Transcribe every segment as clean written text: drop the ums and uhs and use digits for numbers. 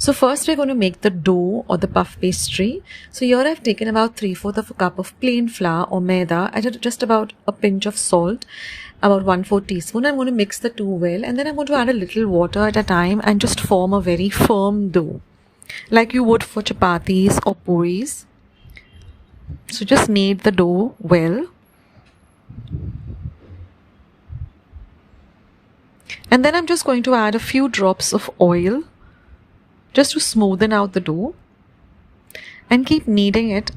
So first we're going to make the dough or the puff pastry. So here I've taken about 3/4 of a cup of plain flour or maida, added just about a pinch of salt, about 1/4 teaspoon. I'm going to mix the two well, and then I'm going to add a little water at a time and just form a very firm dough, like you would for chapatis or puris. So just knead the dough well. And then I'm just going to add a few drops of oil just to smoothen out the dough, and keep kneading it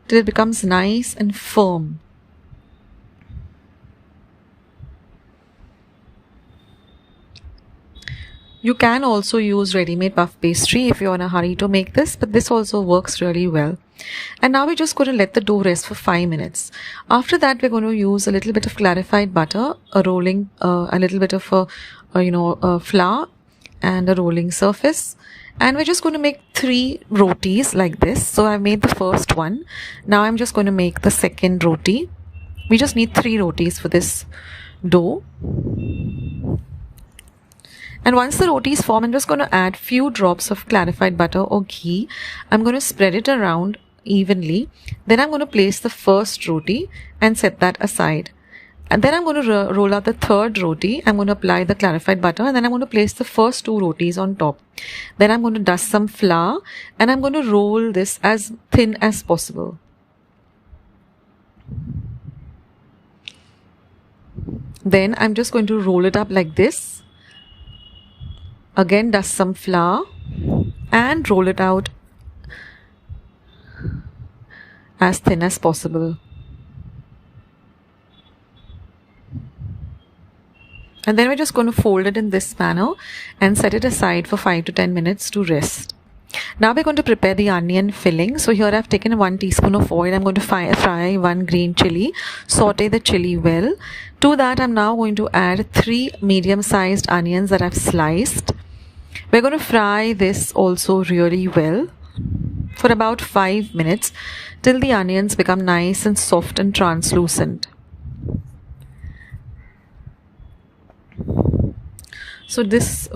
till it becomes nice and firm. You can also use ready-made puff pastry if you're in a hurry to make this, but this also works really well. And now we're just going to let the dough rest for 5 minutes. After that, we're going to use a little bit of clarified butter, a little bit of flour, and a rolling surface. And we're just going to make 3 rotis like this. So I've made the first one. Now I'm just going to make the second roti. We just need 3 rotis for this dough. And once the rotis form, I'm just going to add few drops of clarified butter or ghee. I'm going to spread it around evenly. Then I'm going to place the first roti and set that aside. And then I'm going to roll out the third roti. I'm going to apply the clarified butter, and then I'm going to place the first 2 rotis on top. Then I'm going to dust some flour, and I'm going to roll this as thin as possible. Then I'm just going to roll it up like this. Again, dust some flour and roll it out as thin as possible. And then we're just going to fold it in this manner and set it aside for 5 to 10 minutes to rest. Now we're going to prepare the onion filling. So here I've taken 1 teaspoon of oil. I'm going to fry 1 green chili, saute the chili well. To that, I'm now going to add 3 medium-sized onions that I've sliced. We're going to fry this also really well for about 5 minutes till the onions become nice and soft and translucent. So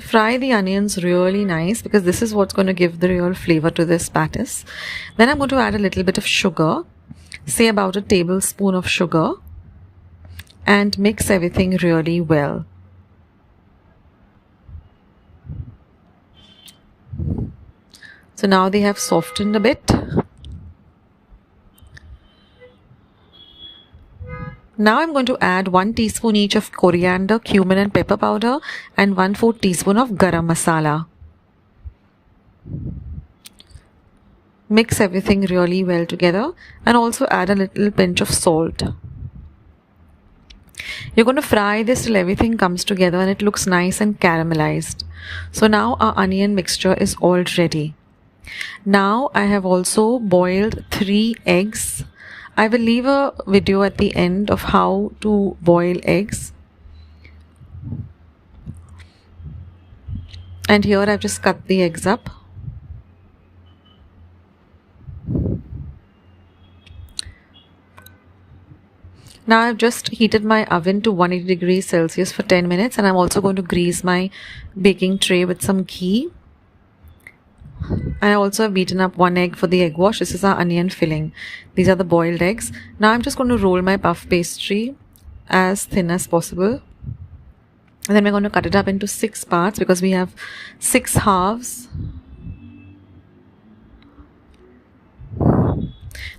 fry the onions really nice, because this is what's going to give the real flavor to this patties. Then I'm going to add a little bit of sugar, say about a tablespoon of sugar, and mix everything really well. So now they have softened a bit. Now I'm going to add 1 teaspoon each of coriander, cumin and pepper powder, and 1/4 teaspoon of garam masala. Mix everything really well together, and also add a little pinch of salt. You're going to fry this till everything comes together and it looks nice and caramelized. So now our onion mixture is all ready. Now I have also boiled 3 eggs. I will leave a video at the end of how to boil eggs. And here I've just cut the eggs up. Now I've just heated my oven to 180 degrees Celsius for 10 minutes, and I'm also going to grease my baking tray with some ghee. I also have beaten up 1 egg for the egg wash. This is our onion filling. These are the boiled eggs. Now I'm just going to roll my puff pastry as thin as possible. And then we're going to cut it up into 6 parts, because we have 6 halves.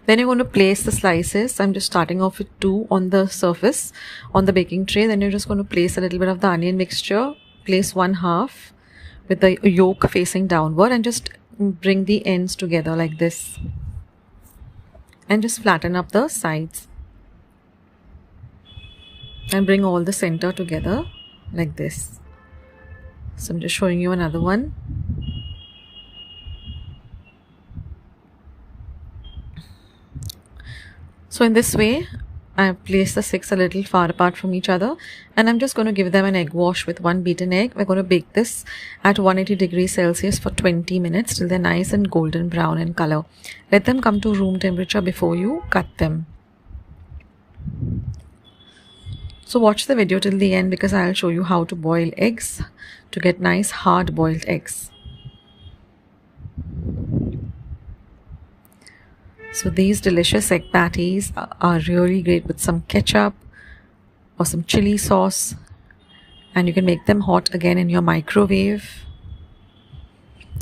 Then you're going to place the slices. I'm just starting off with 2 on the surface on the baking tray. Then you're just going to place a little bit of the onion mixture. Place 1 half with the yolk facing downward, and just bring the ends together like this. And just flatten up the sides. And bring all the center together like this. So I'm just showing you another one. So in this way, I have placed the 6 a little far apart from each other, and I'm just going to give them an egg wash with 1 beaten egg. We're going to bake this at 180 degrees Celsius for 20 minutes till they're nice and golden brown in color. Let them come to room temperature before you cut them. So watch the video till the end because I'll show you how to boil eggs to get nice hard boiled eggs. So these delicious egg patties are really great with some ketchup or some chili sauce, and you can make them hot again in your microwave.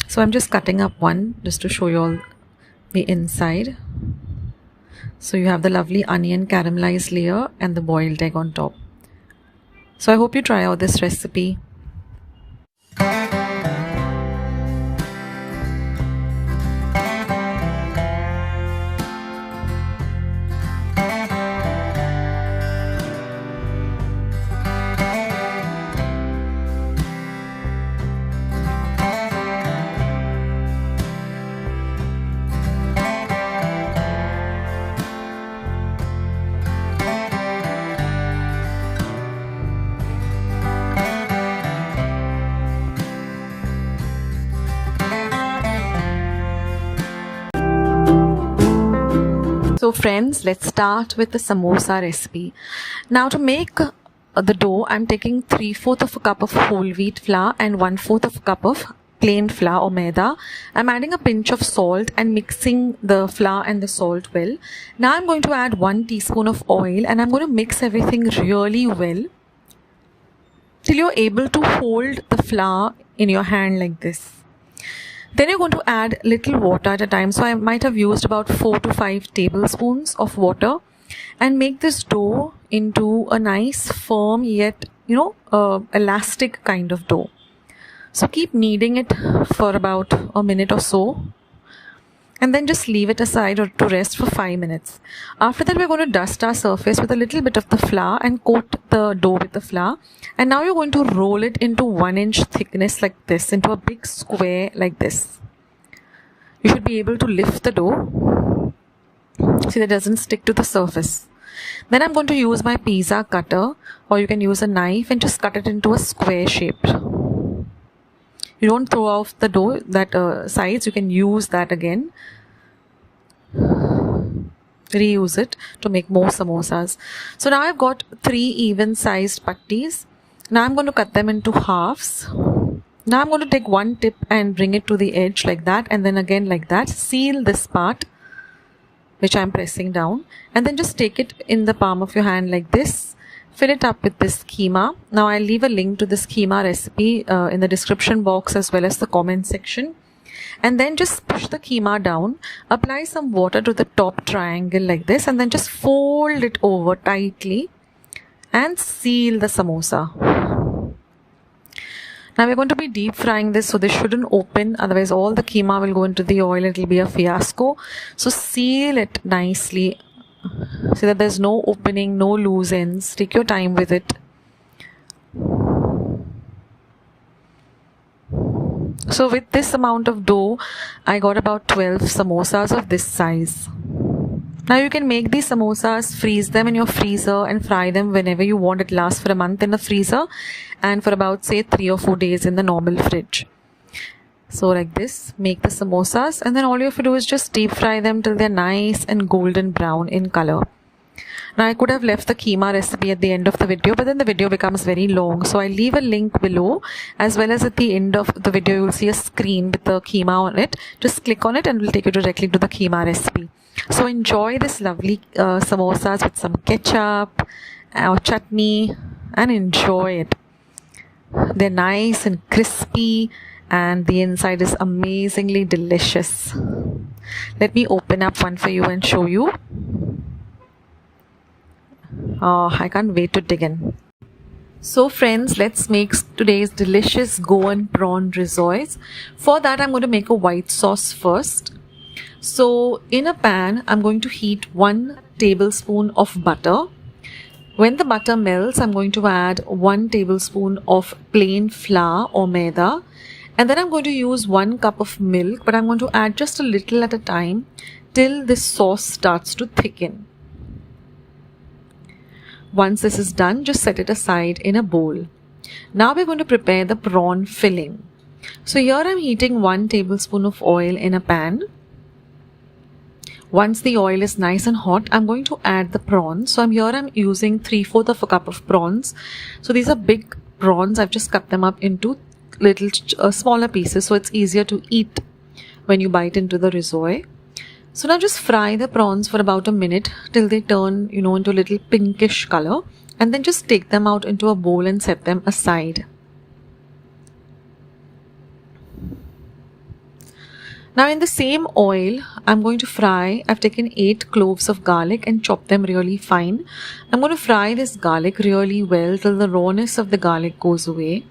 So I'm just cutting up one just to show you all the inside. So you have the lovely onion caramelized layer and the boiled egg on top. So I hope you try out this recipe. So friends, let's start with the samosa recipe. Now to make the dough, I'm taking 3/4 of a cup of whole wheat flour and 1/4 of a cup of plain flour or maida. I'm adding a pinch of salt and mixing the flour and the salt well. Now I'm going to add 1 teaspoon of oil and I'm going to mix everything really well till you're able to hold the flour in your hand like this. Then you're going to add little water at a time. So I might have used about 4 to 5 tablespoons of water and make this dough into a nice firm yet elastic kind of dough. So keep kneading it for about a minute or so and then just leave it aside or to rest for 5 minutes. After that, we're going to dust our surface with a little bit of the flour and coat the dough with the flour. And now you're going to roll it into 1 inch thickness like this, into a big square like this. You should be able to lift the dough so that it doesn't stick to the surface. Then I'm going to use my pizza cutter, or you can use a knife and just cut it into a square shape. You don't throw off the dough, that sides, you can use that again. Reuse it to make more samosas. So now I've got 3 even sized patties. Now I'm going to cut them into halves. Now I'm going to take one tip and bring it to the edge like that, and then again like that. Seal this part which I'm pressing down, and then just take it in the palm of your hand like this. Fill it up with this kheema. Now I'll leave a link to this kheema recipe in the description box as well as the comment section. And then just push the kheema down, apply some water to the top triangle like this, and then just fold it over tightly and seal the samosa. Now we're going to be deep frying this, so this shouldn't open, otherwise all the kheema will go into the oil. It will be a fiasco. So seal it nicely so that there's no opening, no loose ends. Take your time with it. So with this amount of dough, I got about 12 samosas of this size. Now you can make these samosas, freeze them in your freezer and fry them whenever you want. It lasts for a month in the freezer and for about say 3 or 4 days in the normal fridge. So like this, make the samosas, and then all you have to do is just deep fry them till they're nice and golden brown in color. Now I could have left the kheema recipe at the end of the video, but then the video becomes very long. So I'll leave a link below, as well as at the end of the video you will see a screen with the kheema on it. Just click on it and it will take you directly to the kheema recipe. So enjoy this lovely samosas with some ketchup or chutney and enjoy it. They're nice and crispy and the inside is amazingly delicious. Let me open up one for you and show you. Oh, I can't wait to dig in. So friends, let's make today's delicious Goan prawn rissois. For that, I'm going to make a white sauce first. So in a pan, I'm going to heat 1 tablespoon of butter. When the butter melts, I'm going to add 1 tablespoon of plain flour or maida. And then I'm going to use 1 cup of milk, but I'm going to add just a little at a time till this sauce starts to thicken. Once this is done, just set it aside in a bowl. Now we're going to prepare the prawn filling. So here I'm heating 1 tablespoon of oil in a pan. Once the oil is nice and hot, I'm going to add the prawns. So I'm using 3/4 of a cup of prawns. So these are big prawns. I've just cut them up into little smaller pieces so it's easier to eat when you bite into the rissois. So now just fry the prawns for about a minute till they turn, into a little pinkish color, and then just take them out into a bowl and set them aside. Now in the same oil, I'm going to fry, I've taken 8 cloves of garlic and chopped them really fine. I'm going to fry this garlic really well till the rawness of the garlic goes away.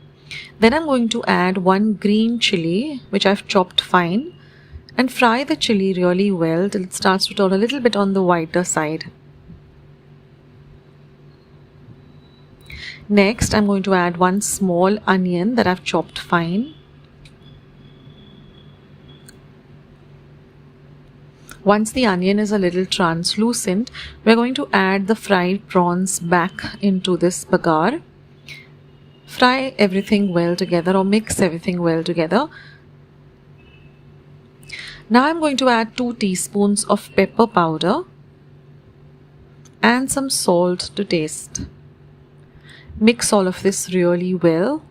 Then I'm going to add 1 green chili, which I've chopped fine, and fry the chili really well till it starts to turn a little bit on the whiter side. Next, I'm going to add 1 small onion that I've chopped fine. Once the onion is a little translucent, we're going to add the fried prawns back into this bagar. Fry everything well together, or mix everything well together. Now I'm going to add 2 teaspoons of pepper powder and some salt to taste. Mix all of this really well.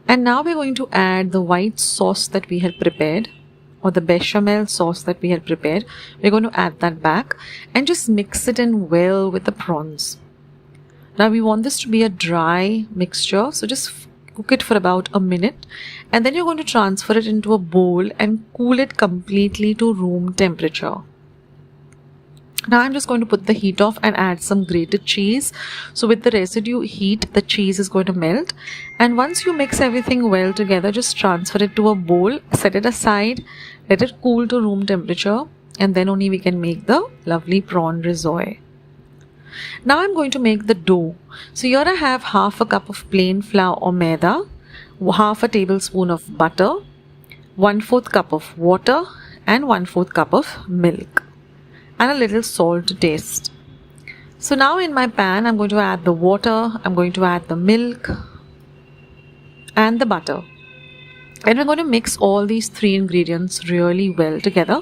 And now we're going to add the white sauce that we had prepared, or the bechamel sauce that we had prepared. We're going to add that back and just mix it in well with the prawns. Now we want this to be a dry mixture, so just cook it for about a minute, and then you're going to transfer it into a bowl and cool it completely to room temperature. Now I'm just going to put the heat off and add some grated cheese. So with the residue heat, the cheese is going to melt. And once you mix everything well together, just transfer it to a bowl, set it aside, let it cool to room temperature, and then only we can make the lovely prawn rissois. Now I'm going to make the dough. So here I have half a cup of plain flour or maida, half a tablespoon of butter, 1/4 cup of water, and 1/4 cup of milk, and a little salt to taste. So now in my pan, I'm going to add the water, I'm going to add the milk and the butter. And we're going to mix all these 3 ingredients really well together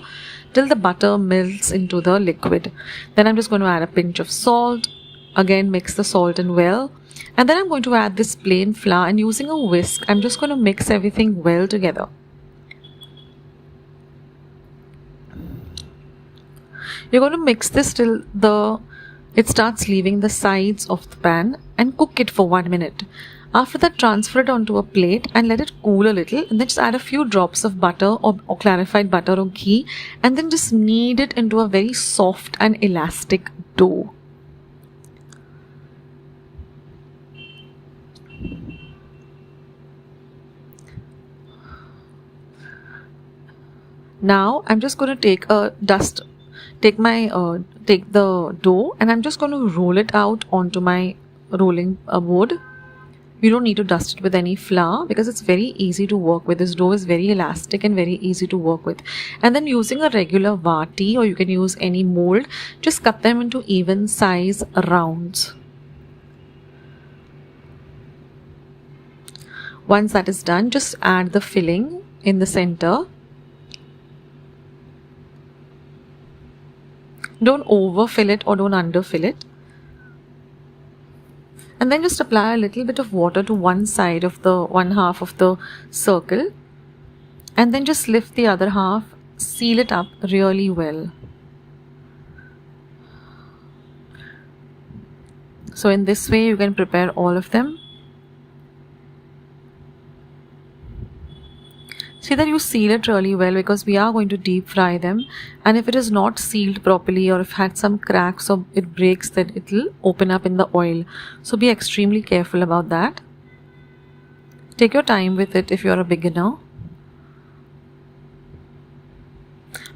till the butter melts into the liquid. Then I'm just going to add a pinch of salt. Again, mix the salt in well. And then I'm going to add this plain flour, and using a whisk, I'm just going to mix everything well together. You're going to mix this till it starts leaving the sides of the pan, and cook it for 1 minute. After that, transfer it onto a plate and let it cool a little, and then just add a few drops of butter or clarified butter or ghee, and then just knead it into a very soft and elastic dough. Now I'm just going to take the dough, and I'm just going to roll it out onto my rolling board. You don't need to dust it with any flour because it's very easy to work with. This dough is very elastic and very easy to work with. And then using a regular vati, or you can use any mold, just cut them into even size rounds. Once that is done, just add the filling in the center. Don't overfill it or don't underfill it. And then just apply a little bit of water to one half of the circle, and then just lift the other half, seal it up really well. So in this way you can prepare all of them. See that you seal it really well, because we are going to deep fry them, and if it is not sealed properly, or if it had some cracks or it breaks, then it will open up in the oil. So be extremely careful about that. Take your time with it if you are a beginner.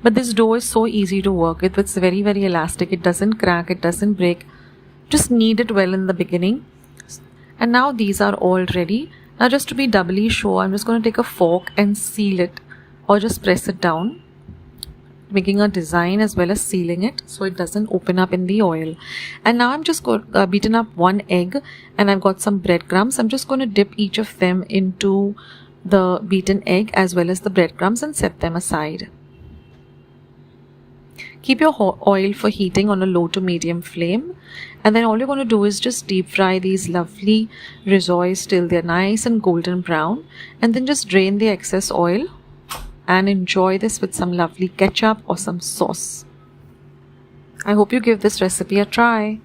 But this dough is so easy to work with. It's very, very elastic. It doesn't crack, it doesn't break. Just knead it well in the beginning. And now these are all ready. Now just to be doubly sure, I'm just going to take a fork and seal it, or just press it down, making a design as well as sealing it so it doesn't open up in the oil. And now I'm just beaten up 1 egg, and I've got some breadcrumbs. I'm just going to dip each of them into the beaten egg as well as the breadcrumbs and set them aside. Keep your oil for heating on a low to medium flame, and then all you're going to do is just deep fry these lovely rissois till they're nice and golden brown, and then just drain the excess oil and enjoy this with some lovely ketchup or some sauce. I hope you give this recipe a try.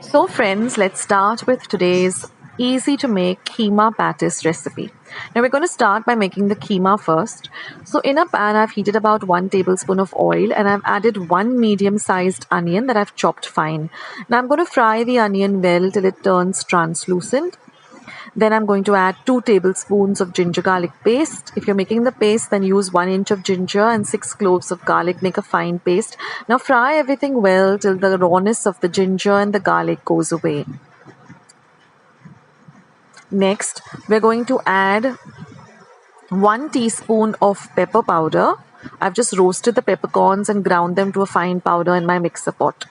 So friends, let's start with today's easy to make kheema patties recipe. Now we're going to start by making the kheema first. So in a pan I've heated about 1 tablespoon of oil and I've added 1 medium sized onion that I've chopped fine. Now I'm going to fry the onion well till it turns translucent. Then I'm going to add 2 tablespoons of ginger garlic paste. If you're making the paste, then use 1 inch of ginger and 6 cloves of garlic. Make a fine paste. Now fry everything well till the rawness of the ginger and the garlic goes away. Next, we're going to add 1 teaspoon of pepper powder. I've just roasted the peppercorns and ground them to a fine powder in my mixer pot.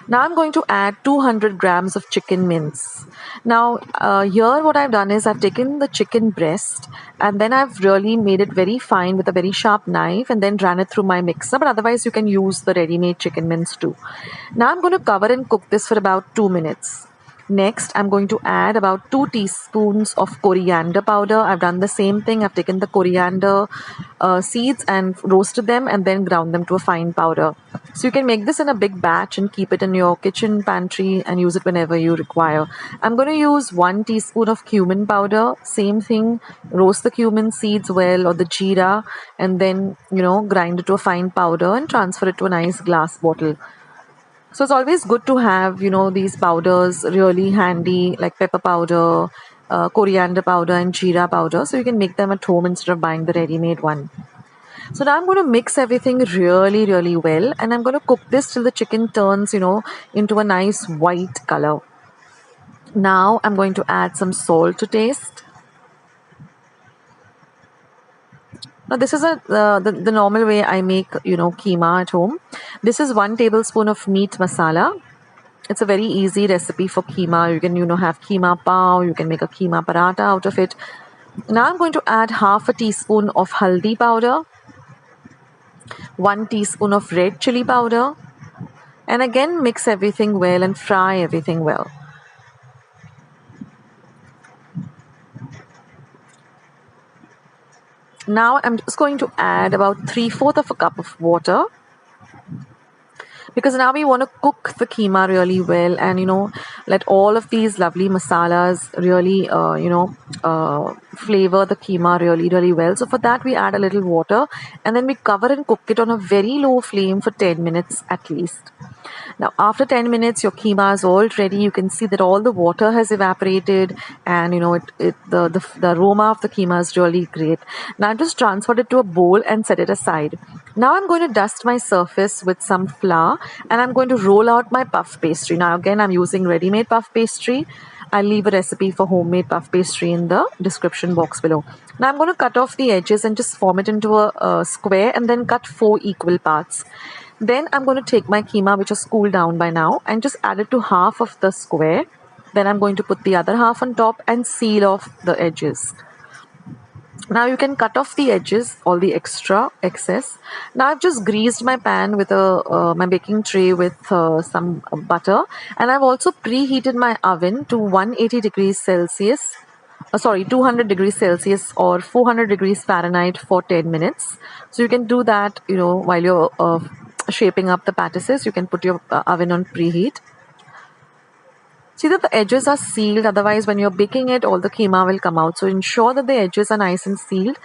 Now I'm going to add 200 grams of chicken mince. Now here what I've done is I've taken the chicken breast and then I've really made it very fine with a very sharp knife and then ran it through my mixer, but otherwise you can use the ready-made chicken mince too. Now I'm going to cover and cook this for about 2 minutes. Next, I'm going to add about 2 teaspoons of coriander powder. I've done the same thing. I've taken the coriander seeds and roasted them and then ground them to a fine powder. So you can make this in a big batch and keep it in your kitchen pantry and use it whenever you require. I'm going to use 1 teaspoon of cumin powder. Same thing, roast the cumin seeds well or the jeera and then, grind it to a fine powder and transfer it to a nice glass bottle. So it's always good to have, these powders really handy, like pepper powder, coriander powder and jeera powder. So you can make them at home instead of buying the ready-made one. So now I'm going to mix everything really, really well. And I'm going to cook this till the chicken turns, into a nice white color. Now I'm going to add some salt to taste. Now this is the normal way I make keema at home. This is 1 tablespoon of meat masala. It's a very easy recipe for keema. You can have keema pav, you can make a keema paratha out of it. Now I'm going to add half a teaspoon of haldi powder, 1 teaspoon of red chili powder, and again mix everything well and fry everything well. Now I'm just going to add about 3/4 of a cup of water, because now we want to cook the keema really well and let all of these lovely masalas really flavor the keema really, really well. So for that we add a little water and then we cover and cook it on a very low flame for 10 minutes at least. Now after 10 minutes your keema is all ready. You can see that all the water has evaporated and the aroma of the keema is really great. Now I've just transferred it to a bowl and set it aside. Now I'm going to dust my surface with some flour and I'm going to roll out my puff pastry. Now again I'm using ready-made puff pastry. I'll leave a recipe for homemade puff pastry in the description box below. Now I'm going to cut off the edges and just form it into a square and then cut 4 equal parts. Then I'm going to take my keema, which has cooled down by now, and just add it to half of the square. Then I'm going to put the other half on top and seal off the edges. Now you can cut off the edges, all the excess. Now I've just greased my pan with my baking tray with some butter, and I've also preheated my oven to 180 degrees Celsius. 200 degrees Celsius or 400 degrees Fahrenheit for 10 minutes. So you can do that, while you're shaping up the pattices. You can put your oven on preheat. See that the edges are sealed, otherwise when you're baking it, all the keema will come out. So ensure that the edges are nice and sealed.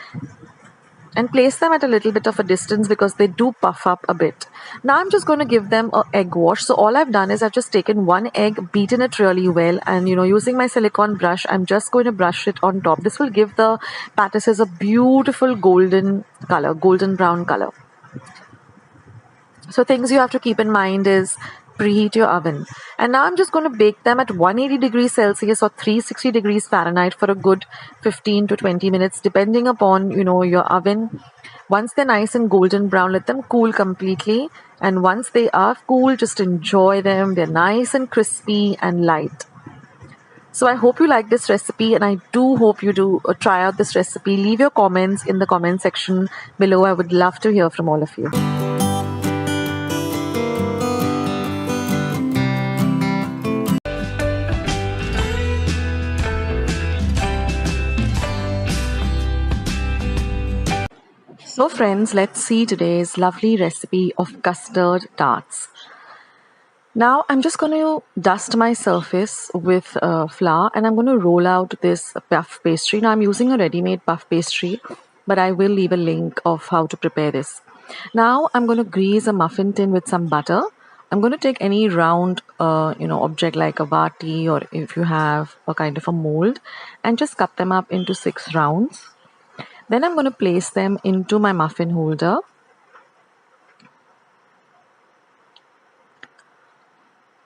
and place them at a little bit of a distance because they do puff up a bit. Now I'm just going to give them an egg wash. So all I've done is I've just taken one egg, beaten it really well, and using my silicone brush, I'm just going to brush it on top. This will give the pattices a beautiful golden color, golden brown color. So things you have to keep in mind is preheat your oven. And now I'm just going to bake them at 180 degrees Celsius or 360 degrees Fahrenheit for a good 15 to 20 minutes, depending upon, your oven. Once they're nice and golden brown, let them cool completely. And once they are cool, just enjoy them. They're nice and crispy and light. So I hope you like this recipe, and I do hope you do try out this recipe. Leave your comments in the comment section below. I would love to hear from all of you. So friends, let's see today's lovely recipe of custard tarts. Now I'm just going to dust my surface with flour, and I'm going to roll out this puff pastry. Now I'm using a ready-made puff pastry, but I will leave a link of how to prepare this. Now I'm going to grease a muffin tin with some butter. I'm going to take any round object like a vati, or if you have a kind of a mold, and just cut them up into 6 rounds. Then I'm going to place them into my muffin holder.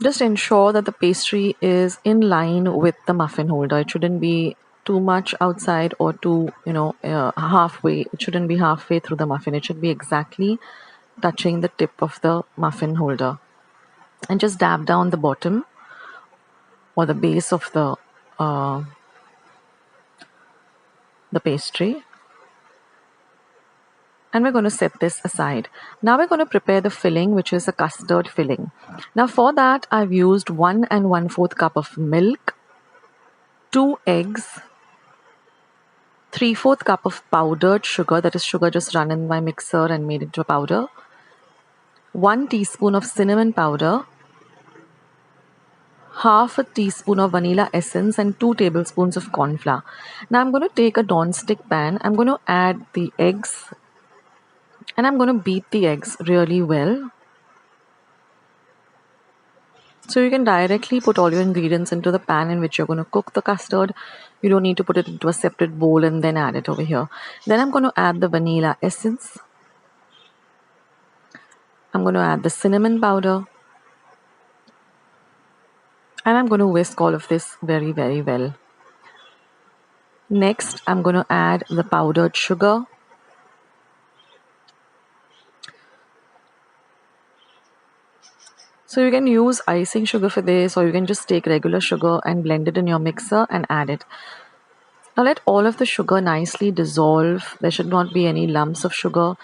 Just ensure that the pastry is in line with the muffin holder. It shouldn't be too much outside or too, halfway. It shouldn't be halfway through the muffin. It should be exactly touching the tip of the muffin holder. And just dab down the bottom or the base of the pastry. And we're going to set this aside. Now we're going to prepare the filling, which is a custard filling. Now for that, I've used 1 1/4 cup of milk, 2 eggs, 3/4 cup of powdered sugar, that is sugar just run in my mixer and made into a powder, 1 teaspoon of cinnamon powder, half a teaspoon of vanilla essence, and 2 tablespoons of corn flour. Now I'm going to take a non-stick pan. I'm going to add the eggs, and I'm going to beat the eggs really well. So you can directly put all your ingredients into the pan in which you're going to cook the custard. You don't need to put it into a separate bowl and then add it over here. Then I'm going to add the vanilla essence. I'm going to add the cinnamon powder. And I'm going to whisk all of this very, very well. Next, I'm going to add the powdered sugar. So you can use icing sugar for this, or you can just take regular sugar and blend it in your mixer and add it. Now let all of the sugar nicely dissolve. There should not be any lumps of sugar.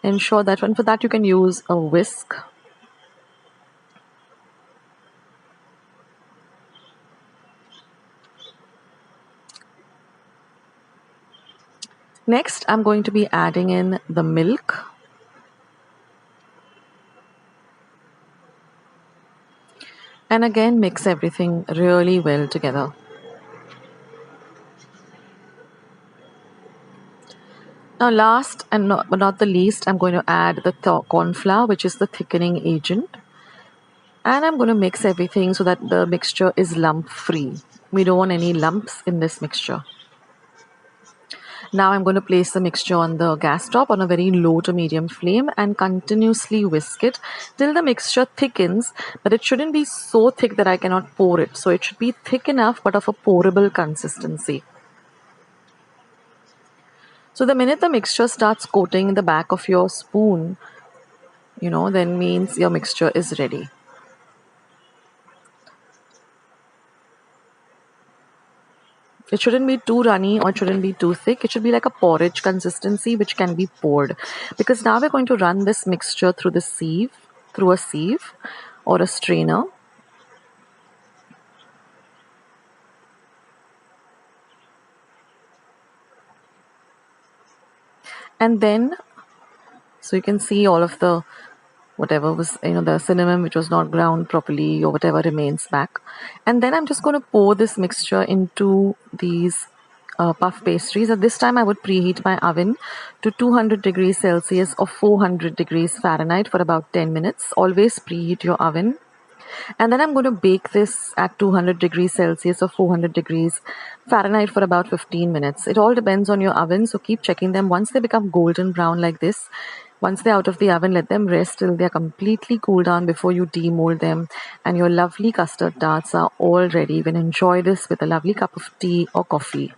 Ensure that, and for that you can use a whisk. Next, I'm going to be adding in the milk. And again, mix everything really well together. Now last and but not the least, I'm going to add the corn flour, which is the thickening agent. And I'm going to mix everything so that the mixture is lump free. We don't want any lumps in this mixture. Now I'm going to place the mixture on the gas top on a very low to medium flame and continuously whisk it till the mixture thickens, but it shouldn't be so thick that I cannot pour it. So it should be thick enough but of a pourable consistency. So the minute the mixture starts coating the back of your spoon, then means your mixture is ready. It shouldn't be too runny or it shouldn't be too thick. It should be like a porridge consistency which can be poured. Because now we're going to run this mixture through a sieve or a strainer. And then, so you can see all of the whatever was, the cinnamon which was not ground properly or whatever remains back. And then I'm just going to pour this mixture into these puff pastries. At this time, I would preheat my oven to 200 degrees Celsius or 400 degrees Fahrenheit for about 10 minutes. Always preheat your oven. And then I'm going to bake this at 200 degrees Celsius or 400 degrees Fahrenheit for about 15 minutes. It all depends on your oven, so keep checking them. Once they become golden brown like this, once they're out of the oven, let them rest till they're completely cooled down before you demold them. And your lovely custard tarts are all ready. You can enjoy this with a lovely cup of tea or coffee.